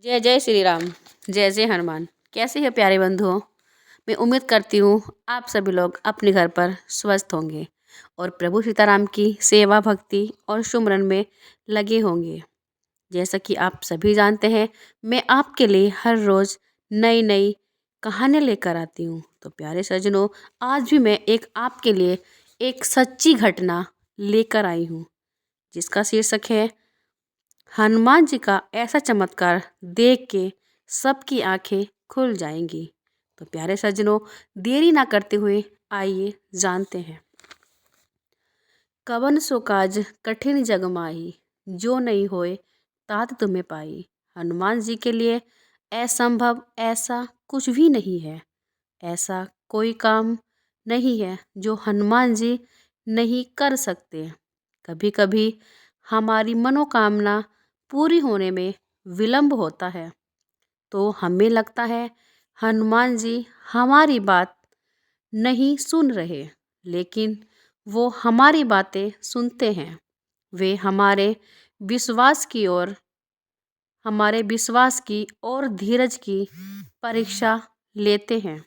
जय जय श्री राम। जय जय हनुमान। कैसे हैं प्यारे बंधुओं। मैं उम्मीद करती हूँ आप सभी लोग अपने घर पर स्वस्थ होंगे और प्रभु सीताराम की सेवा भक्ति और सुमरन में लगे होंगे। जैसा कि आप सभी जानते हैं, मैं आपके लिए हर रोज़ नई नई कहानियाँ लेकर आती हूँ। तो प्यारे सज्जनों, आज भी मैं आपके लिए एक सच्ची घटना लेकर आई हूँ, जिसका शीर्षक है हनुमान जी का ऐसा चमत्कार देख के सबकी आंखें खुल जाएंगी। तो प्यारे सज्जनों, देरी ना करते हुए आइए जानते हैं। कवन सो काज कठिन जग माही, जो नहीं होए तात तुम्हें पाई। हनुमान जी के लिए असंभव ऐसा कुछ भी नहीं है। ऐसा कोई काम नहीं है जो हनुमान जी नहीं कर सकते। कभी कभी हमारी मनोकामना पूरी होने में विलंब होता है तो हमें लगता है हनुमान जी हमारी बात नहीं सुन रहे, लेकिन वो हमारी बातें सुनते हैं। वे हमारे विश्वास की और धीरज की परीक्षा लेते हैं।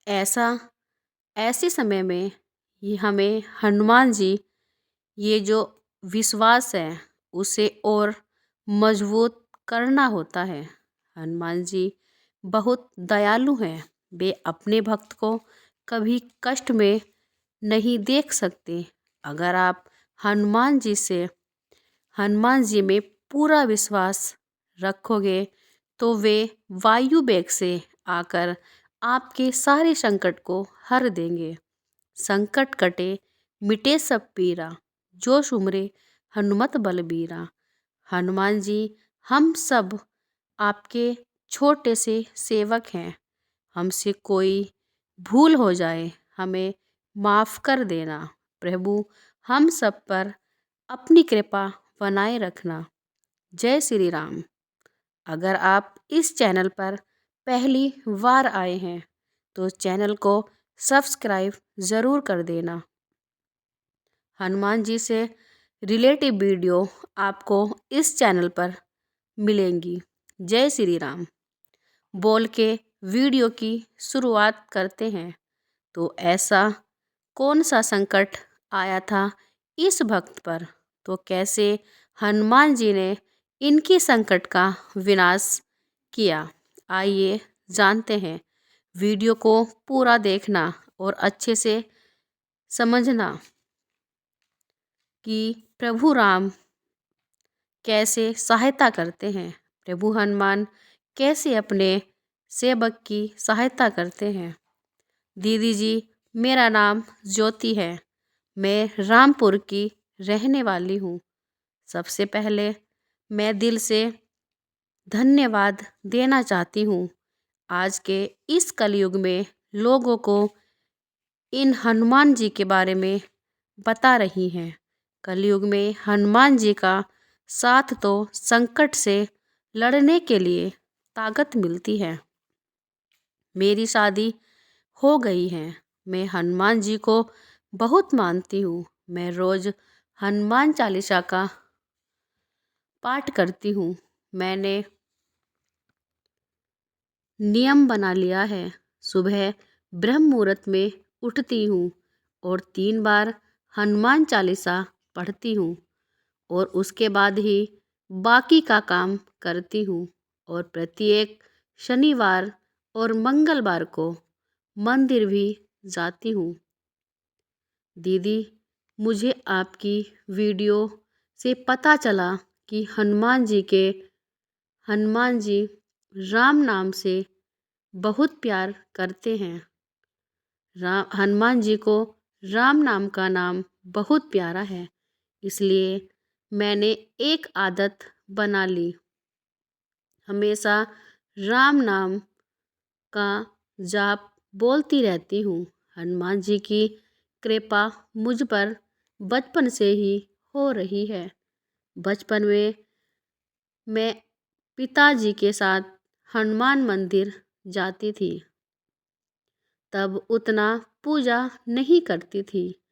ऐसा ऐसे समय में ये हमें हनुमान जी ये जो विश्वास है उसे और मजबूत करना होता है। हनुमान जी बहुत दयालु हैं। वे अपने भक्त को कभी कष्ट में नहीं देख सकते। अगर आप हनुमान जी से हनुमान जी में पूरा विश्वास रखोगे तो वे वायु वेग से आकर आपके सारे संकट को हर देंगे। संकट कटे मिटे सब पीरा, जो सुमरे हनुमत बलबीरा। हनुमान जी हम सब आपके छोटे से सेवक हैं। हमसे कोई भूल हो जाए हमें माफ़ कर देना। प्रभु हम सब पर अपनी कृपा बनाए रखना। जय श्री राम। अगर आप इस चैनल पर पहली बार आए हैं तो चैनल को सब्सक्राइब ज़रूर कर देना। हनुमान जी से रिलेटिव वीडियो आपको इस चैनल पर मिलेंगी। जय श्री राम। बोल के वीडियो की शुरुआत करते हैं। तो ऐसा कौन सा संकट आया था इस भक्त पर, तो कैसे हनुमान जी ने इनकी संकट का विनाश किया, आइए जानते हैं। वीडियो को पूरा देखना और अच्छे से समझना कि प्रभु राम कैसे सहायता करते हैं, प्रभु हनुमान कैसे अपने सेवक की सहायता करते हैं। दीदी जी, मेरा नाम ज्योति है। मैं रामपुर की रहने वाली हूँ। सबसे पहले मैं दिल से धन्यवाद देना चाहती हूँ। आज के इस कलयुग में लोगों को इन हनुमान जी के बारे में बता रही हैं। कलयुग में हनुमान जी का साथ तो संकट से लड़ने के लिए ताकत मिलती है। मेरी शादी हो गई है। मैं हनुमान जी को बहुत मानती हूँ। मैं रोज़ हनुमान चालीसा का पाठ करती हूँ। मैंने नियम बना लिया है। सुबह ब्रह्म मुहूर्त में उठती हूँ और 3 बार हनुमान चालीसा पढ़ती हूँ और उसके बाद ही बाकी का काम करती हूँ। और प्रत्येक शनिवार और मंगलवार को मंदिर भी जाती हूँ। दीदी, मुझे आपकी वीडियो से पता चला कि हनुमान जी राम नाम से बहुत प्यार करते हैं। हनुमान जी को राम नाम का नाम बहुत प्यारा है, इसलिए मैंने एक आदत बना ली। हमेशा राम नाम का जाप बोलती रहती हूँ। हनुमान जी की कृपा मुझ पर बचपन से ही हो रही है। बचपन में मैं पिताजी के साथ हनुमान मंदिर जाती थी। तब उतना पूजा नहीं करती थी,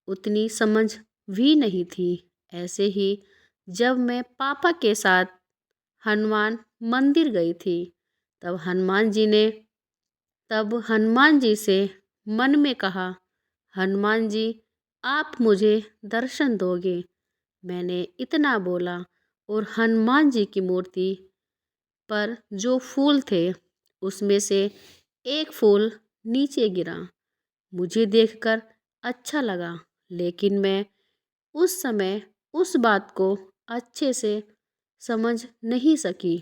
उतनी समझ भी नहीं थी। ऐसे ही जब मैं पापा के साथ हनुमान मंदिर गई थी। तब हनुमान जी ने तब हनुमान जी से मन में कहा, हनुमान जी, आप मुझे दर्शन दोगे? मैंने इतना बोला और हनुमान जी की मूर्ति पर जो फूल थे उसमें से एक फूल नीचे गिरा। मुझे देखकर अच्छा लगा, लेकिन मैं उस समय उस बात को अच्छे से समझ नहीं सकी।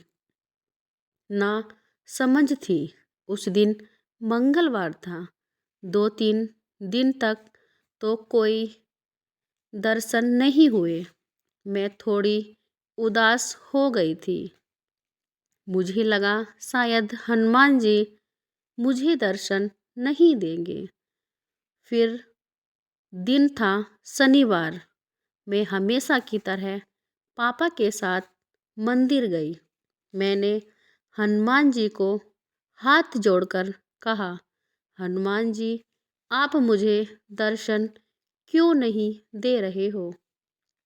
ना समझ थी। उस दिन मंगलवार था। 2-3 दिन तक तो कोई दर्शन नहीं हुए। मैं थोड़ी उदास हो गई थी। मुझे लगा शायद हनुमान जी मुझे दर्शन नहीं देंगे। फिर दिन था शनिवार। मैं हमेशा की तरह पापा के साथ मंदिर गई। मैंने हनुमान जी को हाथ जोड़कर कहा, हनुमान जी, आप मुझे दर्शन क्यों नहीं दे रहे हो?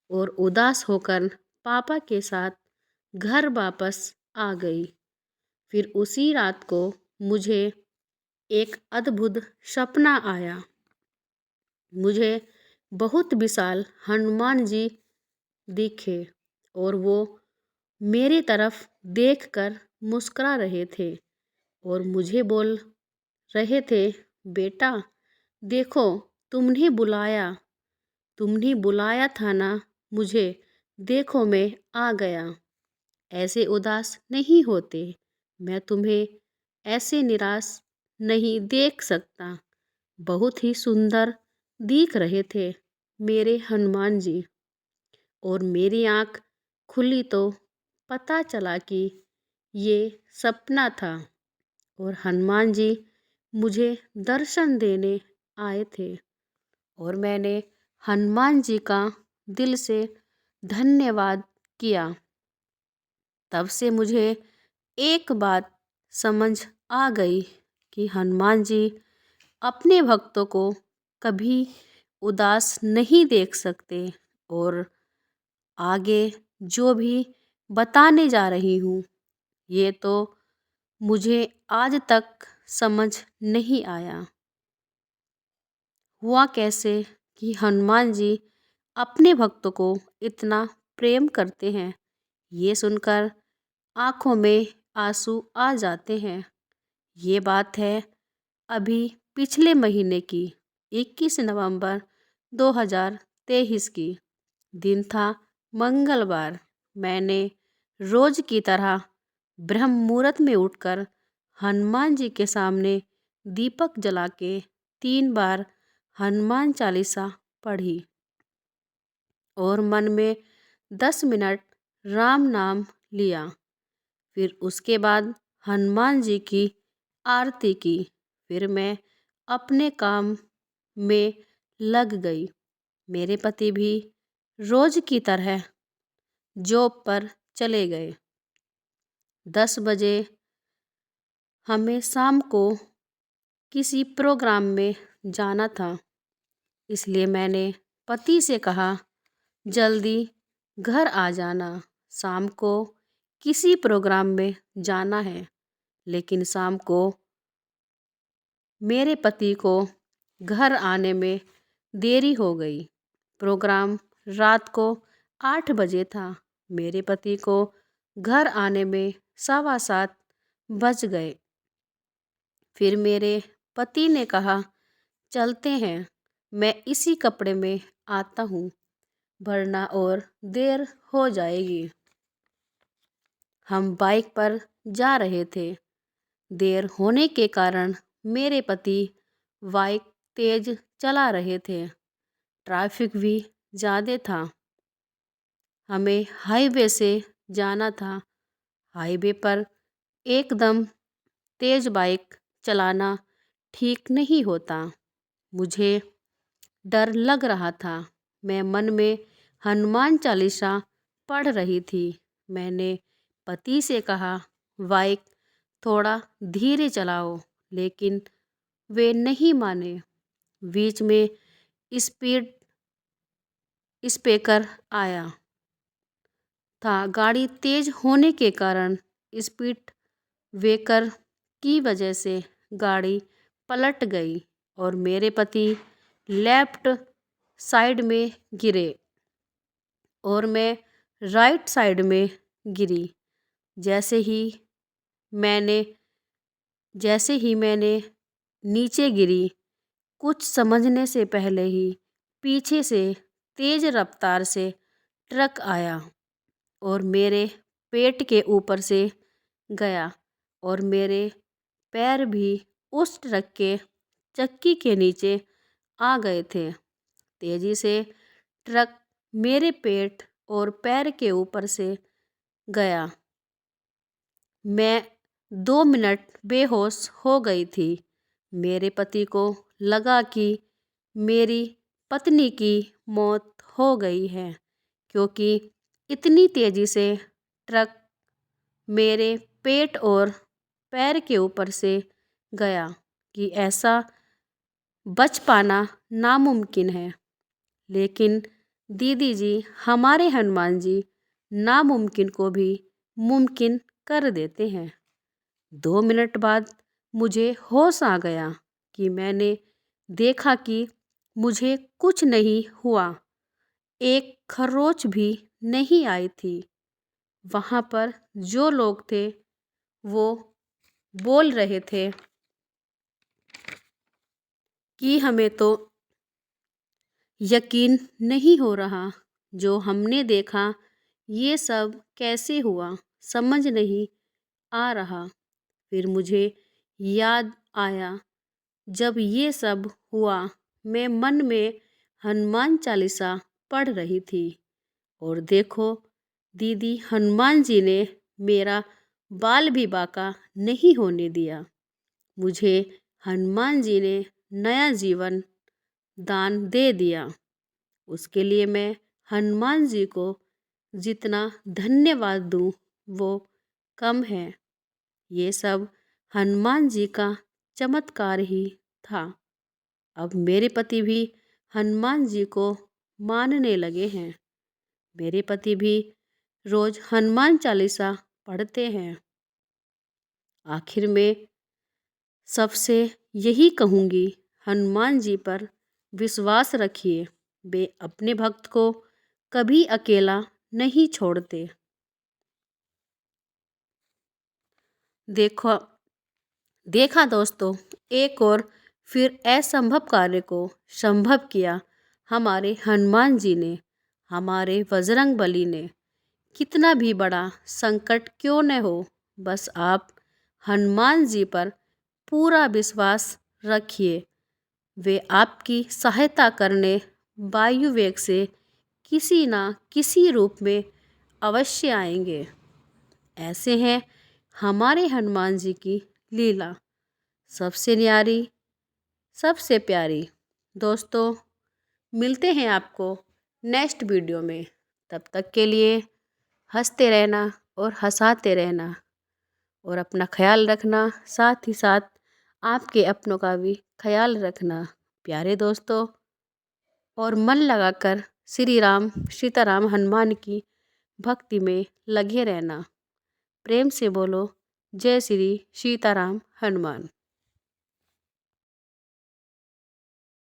और उदास होकर पापा के साथ घर वापस आ गई। फिर उसी रात को मुझे एक अद्भुत सपना आया। मुझे बहुत विशाल हनुमान जी दिखे और वो मेरी तरफ देखकर मुस्कुरा रहे थे और मुझे बोल रहे थे, बेटा देखो, तुमने बुलाया तुमने बुलाया था ना मुझे, देखो मैं आ गया। ऐसे उदास नहीं होते। मैं तुम्हें ऐसे निराश नहीं देख सकता। बहुत ही सुंदर दिख रहे थे मेरे हनुमान जी। और मेरी आँख खुली तो पता चला कि ये सपना था और हनुमान जी मुझे दर्शन देने आए थे। और मैंने हनुमान जी का दिल से धन्यवाद किया। तब से मुझे एक बात समझ आ गई कि हनुमान जी अपने भक्तों को कभी उदास नहीं देख सकते। और आगे जो भी बताने जा रही हूँ, ये तो मुझे आज तक समझ नहीं आया। हुआ कैसे कि हनुमान जी अपने भक्तों को इतना प्रेम करते हैं, ये सुनकर आँखों में आंसू आ जाते हैं। ये बात है अभी पिछले महीने की 21 नवंबर 2023 की। दिन था मंगलवार। मैंने रोज की तरह ब्रह्म मुहूर्त में उठकर हनुमान जी के सामने दीपक जला के 3 बार हनुमान चालीसा पढ़ी और मन में 10 मिनट राम नाम लिया। फिर उसके बाद हनुमान जी की आरती की। फिर मैं अपने काम में लग गई। मेरे पति भी रोज की तरह जॉब पर चले गए। 10 बजे हमें शाम को किसी प्रोग्राम में जाना था, इसलिए मैंने पति से कहा, जल्दी घर आ जाना, शाम को किसी प्रोग्राम में जाना है। लेकिन शाम को मेरे पति को घर आने में देरी हो गई। प्रोग्राम रात को 8 बजे था। मेरे पति को घर आने में 7:15 बज गए। फिर मेरे पति ने कहा, चलते हैं, मैं इसी कपड़े में आता हूँ, वरना और देर हो जाएगी। हम बाइक पर जा रहे थे। देर होने के कारण मेरे पति बाइक तेज चला रहे थे। ट्रैफिक भी ज़्यादा था। हमें हाईवे से जाना था। हाईवे पर एकदम तेज बाइक चलाना ठीक नहीं होता। मुझे डर लग रहा था। मैं मन में हनुमान चालीसा पढ़ रही थी। मैंने पति से कहा, बाइक थोड़ा धीरे चलाओ, लेकिन वे नहीं माने। बीच में स्पीड स्पीकर आया। था। गाड़ी तेज होने के कारण स्पीड ब्रेकर की वजह से गाड़ी पलट गई और मेरे पति लेफ्ट साइड में गिरे और मैं राइट साइड में गिरी। जैसे ही मैंने जैसे ही मैंने नीचे गिरी, कुछ समझने से पहले ही पीछे से तेज रफ्तार से ट्रक आया और मेरे पेट के ऊपर से गया और मेरे पैर भी उस ट्रक के चक्की के नीचे आ गए थे। तेजी से ट्रक मेरे पेट और पैर के ऊपर से गया। मैं 2 मिनट बेहोश हो गई थी। मेरे पति को लगा कि मेरी पत्नी की मौत हो गई है, क्योंकि इतनी तेजी से ट्रक मेरे पेट और पैर के ऊपर से गया कि ऐसा बच पाना नामुमकिन है। लेकिन दीदी जी, हमारे हनुमान जी नामुमकिन को भी मुमकिन कर देते हैं। 2 मिनट बाद मुझे होश आ गया कि मैंने देखा कि मुझे कुछ नहीं हुआ। एक खरोच भी नहीं आई थी। वहाँ पर जो लोग थे वो बोल रहे थे कि हमें तो यकीन नहीं हो रहा, जो हमने देखा ये सब कैसे हुआ, समझ नहीं आ रहा। फिर मुझे याद आया, जब ये सब हुआ मैं मन में हनुमान चालीसा पढ़ रही थी और देखो दीदी, हनुमान जी ने मेरा बाल भी बांका नहीं होने दिया। मुझे हनुमान जी ने नया जीवन दान दे दिया। उसके लिए मैं हनुमान जी को जितना धन्यवाद दूँ वो कम है। ये सब हनुमान जी का चमत्कार ही था। अब मेरे पति भी हनुमान जी को मानने लगे हैं। मेरे पति भी रोज हनुमान चालीसा पढ़ते हैं। आखिर में सबसे यही कहूँगी, हनुमान जी पर विश्वास रखिए। वे अपने भक्त को कभी अकेला नहीं छोड़ते। देखा दोस्तों, एक और फिर असंभव कार्य को संभव किया हमारे हनुमान जी ने, हमारे बजरंग बली ने। कितना भी बड़ा संकट क्यों न हो, बस आप हनुमान जी पर पूरा विश्वास रखिए। वे आपकी सहायता करने वायु वेग से किसी ना किसी रूप में अवश्य आएंगे। ऐसे हैं हमारे हनुमान जी की लीला, सबसे न्यारी, सबसे प्यारी। दोस्तों, मिलते हैं आपको नेक्स्ट वीडियो में। तब तक के लिए हंसते रहना और हंसाते रहना और अपना ख्याल रखना, साथ ही साथ आपके अपनों का भी ख्याल रखना प्यारे दोस्तों। और मन लगाकर श्री राम सीताराम हनुमान की भक्ति में लगे रहना। प्रेम से बोलो, जय श्री सीताराम हनुमान।